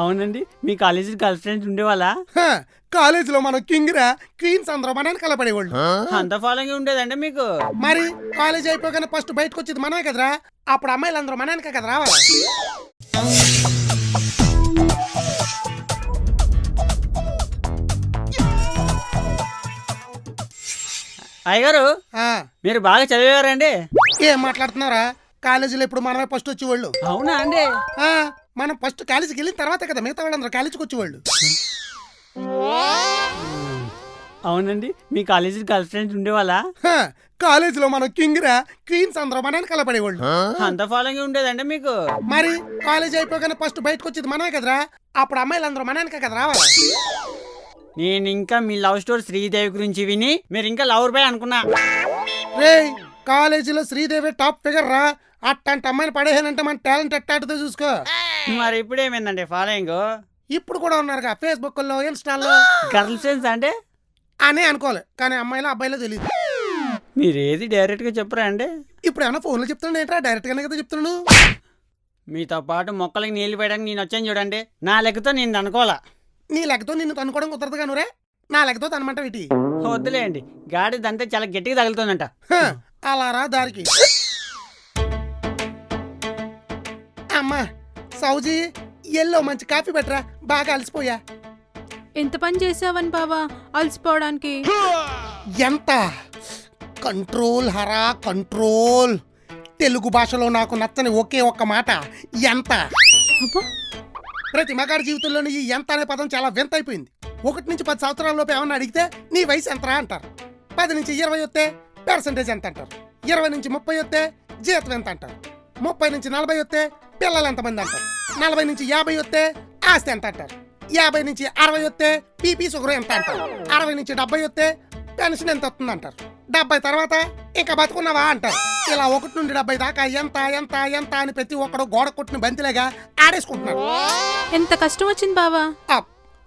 అవునండి, మీ college girl friends ఉండేవాళ్ళ? కాలేజీలో మనం కింగ్ రా, క్వీన్స్ అందరూ మన వెనకాల పడేవాళ్ళు. అంత ఫాలోయింగ్ ఉండేదండి మీకు? మరి కాలేజ్ అయిపోగానే ఫస్ట్ బయటకు వచ్చేది మనమే కదరా, అప్పుడు అమ్మాయిలు అందరూ మన వెనక కదా రావాలి. అయ్యగారు, మీరు బాగా చదివేవారండి? ఏం మాట్లాడుతున్నారా, కాలేజీలో ఇప్పుడు మనమే ఫస్ట్ వచ్చేవాళ్ళు. అవునా అండి? మనం ఫస్ట్ కాలేజీకి వెళ్ళిన తర్వాత కదా మిగతా వాళ్ళందరూ కాలేజీకి వచ్చేవాళ్ళు. అవునండి, మీ కాలేజీ గర్ల్ ఫ్రెండ్స్ ఉండేవాళ్ళ? కాలేజీలో మనం కింగ్ రా, క్వీన్స్ అందరూ మన వెనకాల పడేవాళ్ళు. అంత ఫాలోయింగ్ ఉండేదండి మీకు? మరి కాలేజ్ అయిపోగానే ఫస్ట్ బయటకు వచ్చేది మనమే కదరా, అప్పుడు అమ్మాయిలు అందరూ మన వెనక కదా రావాలి. నేను ఇంకా మీ లవ్ స్టోరీ శ్రీదేవి గురించి విని మీరు ఇంకా లవర్ బాయ్ అనుకున్నా. రే, కాలేజీలో శ్రీదేవి టాప్ ఫిగర్ రా, అట్టంటే అమ్మాయిని పడేయాలంటే మన టాలెంట్ ఎట్టాడుతో చూసుకో. మరి ఇప్పుడు ఏమైందండి ఫాలోయింగ్? ఇప్పుడు కూడా ఉన్నారుగా ఫేస్బుక్ లో, ఇన్స్టాల్లో. గర్ల్ ఫ్రెండ్స్ అంటే అని అనుకోలే, కానీ అమ్మాయిలో అబ్బాయిలో తెలియదు. మీరు ఏది డైరెక్ట్ గా చెప్పరా అండి? ఇప్పుడు ఏమన్నా ఫోన్లో చెప్తున్నాడు ఏంట్రా, డైరెక్ట్ గానే కదా చెప్తున్నాను. మీతో పాటు మొక్కలకి నీళ్లు వేయడానికి నేను వచ్చాను చూడండి, నా లెక్కతో నేను అనుకోవాలా. నీ లెక్కతో నిన్ను తనుకోవడం కుదరదు కాను రే, నా లెక్కతో తనమంట వీటి. వద్దులేండి, గాడిదంతే చాలా గట్టిగా తగులుతుందంట. అలా రా దారికి. అమ్మా సౌజీ, ఎల్లో మంచి కాఫీ పెట్టరా, బాగా అలసిపోయా. ఎంత పని చేసావని బావా అలసిపోవడానికి? ఎంత కంట్రోల్ హరా, కంట్రోల్. తెలుగు భాషలో నాకు నచ్చని ఒకే ఒక్క మాట ఎంత. ప్రతి మగాడి జీవితంలోని ఈ ఎంత అనే పదం చాలా వింత అయిపోయింది. 1 నుంచి 10 సంవత్సరాలలోపు ఏమన్నా అడిగితే నీ వయసు ఎంతరా అంటారు. 10 నుంచి 20 వస్తే పర్సంటేజ్ ఎంత అంటారు. 20 నుంచి 30 వస్తే జీతం ఎంత అంటారు. 30 నుంచి 40 వస్తే పిల్లలు ఎంతమంది అంటారు. 40 నుంచి 50 వస్తే ఆస్తి ఎంత అంటారు. 50 నుంచి 60 వస్తే బీపీ షుగర్ ఎంత అంటారు. 60 నుంచి 70 వస్తే పెన్షన్ ఎంత వస్తుంది అంటారు. 70 తర్వాత ఇంకా బతుకున్నావా అంటారు. ఇలా 1 నుండి 70 దాకా ఎంత ఎంత ఎంత అని ప్రతి ఒక్కడు గోడ కొట్టిన బంతిలేగా ఆడేసుకుంటున్నారు. ఎంత కష్టం వచ్చింది బావా.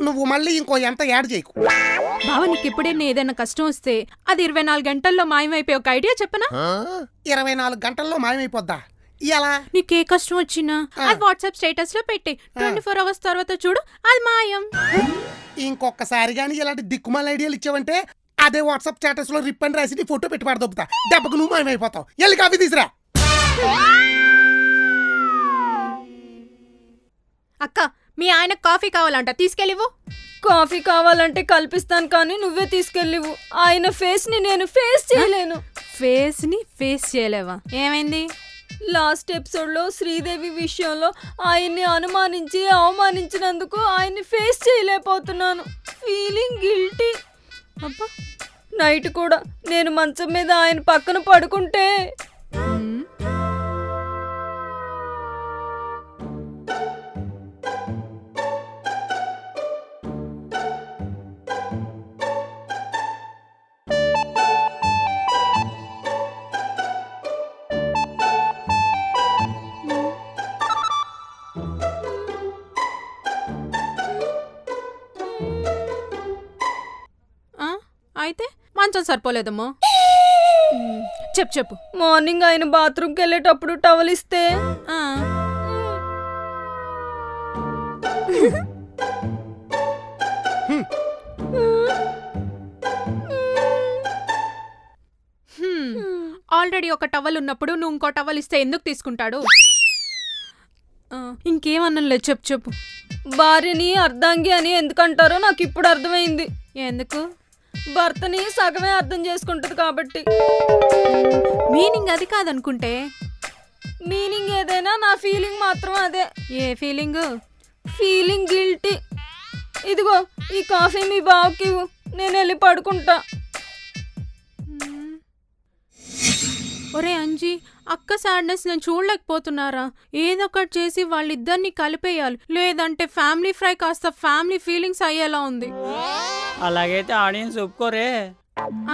నువ్వు మళ్ళీ ఇంకో ఎంత యాడ్ చేయకు. బావా, నీకు ఎప్పుడైనా ఏదైనా కష్టం వస్తే అది 24 గంటల్లో మాయమైపోయి ఒక ఐడియా చెప్పనా? 24 గంటల్లో మాయమైపోద్దా? ఎలా? నీకే కష్టం వచ్చినా అది వాట్సాప్ స్టేటస్ లో పెట్టి 24 అవర్స్ తర్వాత చూడు, అది మాయం. ఇంకొకసారి గానీ ఇలాంటి దిక్కుమాల ఐడియాలు ఇచ్చావంటే అదే వాట్సాప్ స్టేటస్ లో రిప్పని రాసి నీ ఫోటో పెట్టి పడదొబ్బుతా. దెబ్బకు నువ్వు మాయమైపోతావు. వెళ్ళి కాఫీ తీసురా. అక్క, మీ ఆయన కాఫీ కావాలంట, తీసుకెళ్ళివు. కాఫీ కావాలంటే కల్పిస్తాను, కానీ నువ్వే తీసుకెళ్ళివు. ఆయన ఫేస్ ని నేను ఫేస్ చేయలేను. ఫేస్ ని ఫేస్ చేయలేవా? ఏమైంది? లాస్ట్ ఎపిసోడ్ లో శ్రీదేవి విషయంలో ఆయన్ని అనుమానించి అవమానించినందుకు ఆయన్ని ఫేస్ చేయలేకపోతున్నాను. Feeling guilty. అబ్బా, నైట్ కూడా నేను మంచం మీద ఆయన పక్కన పడుకుంటే అయితే మంచం సరిపోలేదమ్మా. చెప్పు. మార్నింగ్ ఆయన బాత్రూమ్కి వెళ్ళేటప్పుడు టవల్ ఇస్తే ఆల్రెడీ ఒక టవల్ ఉన్నప్పుడు నువ్వు ఇంకో టవల్ ఇస్తే ఎందుకు తీసుకుంటాడు? ఇంకేమన్నా చెప్పు. భార్యని అర్ధాంగి అని ఎందుకంటారో నాకు ఇప్పుడు అర్థమైంది. ఎందుకు? భర్తని సగమే అర్థం చేసుకుంటది కాబట్టి. మీనింగ్ అది కాదనుకుంటే. మీనింగ్ ఏదైనా నా ఫీలింగ్ మాత్రం అదే. ఏ ఫీలింగ్? Feeling guilty. ఇదిగో ఈ కాఫీ మీ బావకి నేను వెళ్ళి పడుకుంటా. ఒరే అంజీ, అక్క సాడ్నెస్ నేను చూడలేకపోతున్నారా? ఏదో ఒకటి చేసి వాళ్ళిద్దరిని కలిపేయాలి, లేదంటే ఫ్యామిలీ ఫ్రై కాస్త ఫ్యామిలీ ఫీలింగ్స్ అయ్యేలా ఉంది. అలాగైతే ఆడియన్స్ ఒప్పుకోరే.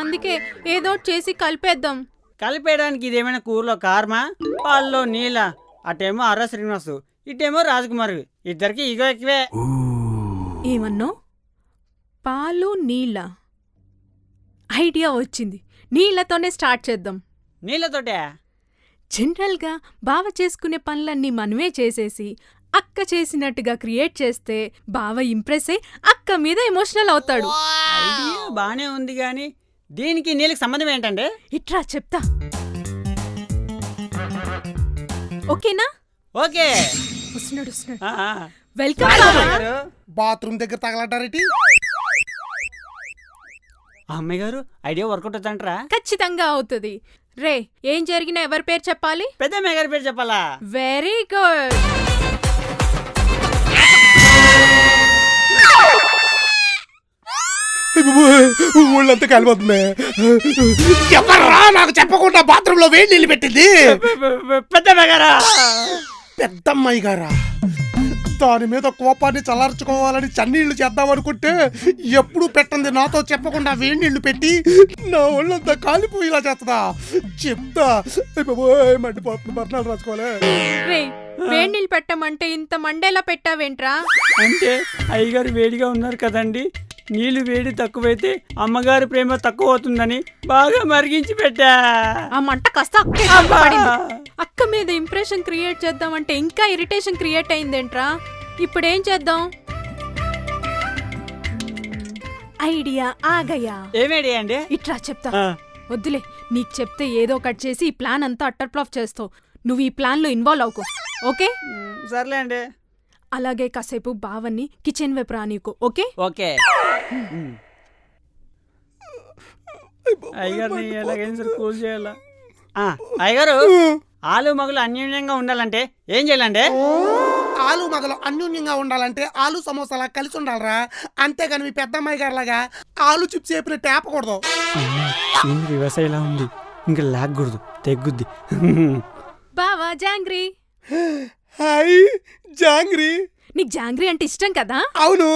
అందుకే ఏదో చేసి కలిపేద్దాం. కలిపేయడానికి ఇదేమైనా కూరలో కారమా, పాల్లో నీళ్ళ? అటేమో అర్ర శ్రీనివాసు, ఇటేమో రాజకుమారి, ఇద్దరికి ఇగో ఎక్కువే. ఏమన్నో? పాలు నీళ్ళ? ఐడియా వచ్చింది, నీళ్లతోనే స్టార్ట్ చేద్దాం. నీళ్ళతోటే? జనరల్గా బావ చేసుకునే పనులన్నీ మనమే చేసేసి అక్క చేసినట్టుగా క్రియేట్ చేస్తే బావ ఇంప్రెస్ అయి అక్క మీద ఎమోషనల్ అవుతాడు. ఐడియా బానే ఉంది కానీ దీనికి నీళ్ళకి సంబంధం ఏంటంటే? ఇట్రా చెప్తా. ఓకేనా? ఓకే. వస్తున్నాడు వస్తున్నాడు. ఆ, ఆ. వెల్కమ్ హాయ్ బావ. అమ్మాయి గారు. బాత్రూమ్ దగ్గర తగలడ్డారేటి? ఆ అమ్మాయి గారు ఐడియా వర్కౌట్ అవుతాంట్రా? ఖచ్చితంగా అవుతుంది. రే ఏం జరిగినా ఎవరి పేరు చెప్పాలి? పెద్ద అమ్మాయి గారి పేరు చెప్పాలా? Very good. ఊళ్ళంతా కాలిపోతుంది. ఎవర్రా నాకు చెప్పకుండా బాత్రూమ్ లో వేడి నీళ్ళు పెట్టింది? పెద్ద అమ్మాయి గారా? పెద్దమ్మాయి గారా? దాని మీద కోపాన్ని చల్లార్చుకోవాలని చన్నీళ్లు చేద్దాం అనుకుంటే ఎప్పుడు పెట్టంది నాతో చెప్పకుండా వేడి నీళ్లు పెట్టి నా ఒళ్ళంతా కాలిపోయేలా చేస్తుందా? చెప్తా. మండిపోతుంది, బర్ణాలు రాసుకోలే. రే వేడి నీళ్ళు పెట్టమంటే ఇంత మండేలా పెట్టావేంట్రా? అంటే అయ్యగారు వేడిగా ఉన్నారు కదండి, నీళ్లు వేడి తక్కువైతే అమ్మగారి ప్రేమ తక్కువ అవుతుందని బాగా మరిగించి పెట్టా. ఆ మంట కాస్త అక్కే పడింది. అక్క మీద ఇంప్రెషన్ క్రియేట్ చేద్దామంటే ఇంకా ఇరిటేషన్ క్రియేట్ అయిందేంట్రా? ఇప్పుడేం చేద్దాం? ఐడియా ఆగయా. ఏమేడి అండి? ఇట్రా చెప్తా. ఆ, వద్దులే, నీకు చెప్తే ఏదో కట్ చేసి ఈ ప్లాన్ అంతా అట్టర్ ఫ్లాప్ చేస్తావు. నువ్వు ఈ ప్లాన్ లో ఇన్వాల్వ్ అవుకో, ఓకే? సర్లే అండి. అలాగే కాసేపు బావన్ని కిచెన్ వైపు రానీకు, ఓకే? ఓకే. అయ్యగారిని ఎలాగైనా సరే కూల్ చేయాలా? అయ్యగారు, ఆలు మగలు అన్యోన్యంగా ఉండాలంటే ఏం చేయాలంటే? ఆలు మగలు అన్యోన్యంగా ఉండాలంటే ఆలు సమోసాలా కలిసి ఉండాలరా. అంతేగాని మీ పెద్దమ్మాయి గారిలాగా ఆలు చిప్స్ చెప్పినట్టు ఆపకూడదు. రివర్స్ ఇలా ఉంది, ఇంకా లాగకూడదు, తెగ్గుద్ది. బావా జాంగ్రీ. హాయ్ జాంగ్రీ. నీకు జాంగ్రీ అంటే ఇష్టం కదా? అవును,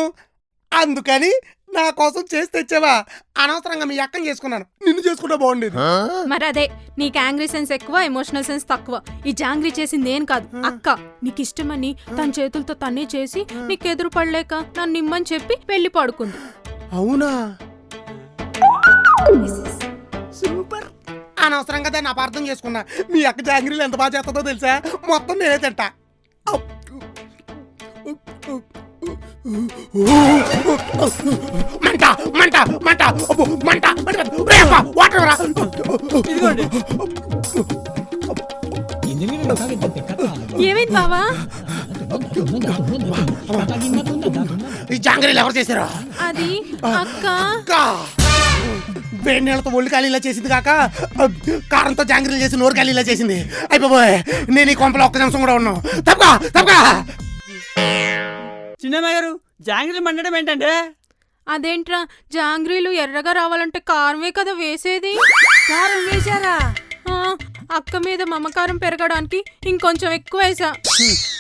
అందుకని నా కోసం చేసి తెచ్చావా? అనవసరంగా మీ అక్కని చేసుకున్నాను, నిన్ను చేసుకుంటే బాగుండేది. మరి అదే, నీకు యాంగ్రీ సెన్స్ ఎక్కువ, ఎమోషనల్ సెన్స్ తక్కువ. ఈ జాంగ్రీ చేసింది నేను కాదు, అక్క. నీకు ఇష్టమని తన చేతులతో తన్నే చేసి నీకు ఎదురు పడలేక నన్ను నిమ్మని చెప్పి పెళ్లి పడుకుంది. అవునా? సూపర్. అనవసరంగా దాన్ని అపార్థం చేసుకున్నా. మీ అక్క జాంగ్రీలు ఎంత బాగా చేస్తుందో తెలుసా? మొత్తం నేనే తింటా. మంట మంట మంట మంట వాటర్ రా. ఏమైంది బావా? ఈ జాంగ్రీలు ఎవరు చేశారు? అది అక్క. వేడి నీళ్ళతో ఒళ్ళు ఖాళీలా చేసింది కాక కారంతో జాంగ్రీలు చేసి నోరు ఖాళీలా చేసింది. అయిపోయి నేను ఈ కొంపలో ఒక్క నిమిషం కూడా ఉన్నాను. తప్పగా తప్పగా. చిన్నమ్మాయి గారు, జాంగ్రీలు మండడం ఏంటంటే? అదేంట్రా, జాంగ్రీలు ఎర్రగా రావాలంటే కారమే కదా వేసేది. కారం వేశారా? అక్క మీద మమకారం పెరగడానికి ఇంకొంచెం ఎక్కువ వేసా.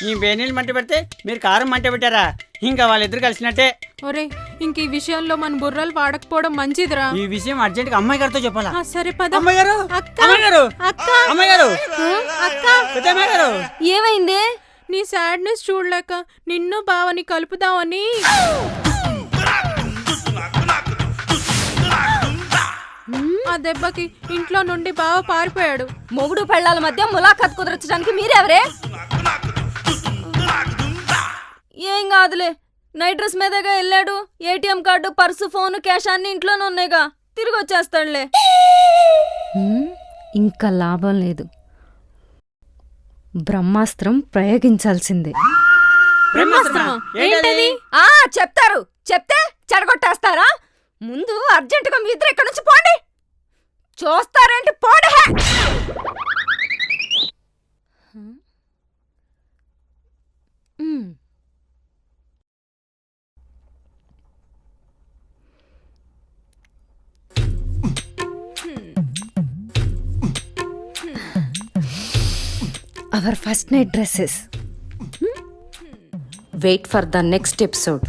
ఈ వేణీళ్ళు మంట పెడితే మీరు కారం మంట పెట్టారా? ఇంకా వాళ్ళిద్దరు కలిసినట్టే. ఒరే, ఇంక ఈ విషయంలో మన బుర్రలు వాడకపోవడం మంచిదిరా. ఈ విషయం అర్జెంట్ గా అమ్మాయి గారితో చెప్పాలా? సరే పద. అమ్మాయి గారు, అక్క. అమ్మాయి గారు, అక్క. అమ్మాయి గారు, అక్క. పెద్ద అమ్మాయి గారు. ఏమైంది? నీ సాడ్నెస్ చూడలేక నిన్ను బావని కలుపుదామని. ఆ దెబ్బకి ఇంట్లో నుండి బావ పారిపోయాడు. మొగుడు పెళ్ళాల మధ్య ములాఖాత్ కుదర్చడానికి మీరెవరే? ఏం కాదులే, నైట్ డ్రెస్ మీదగా వెళ్ళాడు. ATM card, purse, phone, cash అన్ని ఇంట్లోనే ఉన్నాయిగా, తిరిగి వచ్చేస్తాడులే. ఇంకా లాభం లేదు, బ్రహ్మాస్త్రం ప్రయోగించాల్సిందే. బ్రహ్మాస్త్రమా? ఏంటది? చెప్తారు, చెప్తే చెడగొట్టేస్తారా? ముందు అర్జెంటుగా మీ ఇద్దరు ఎక్కడి నుంచి పోండి. చూస్తారేంటి? పోండి. Our first night dresses. Wait for the next episode.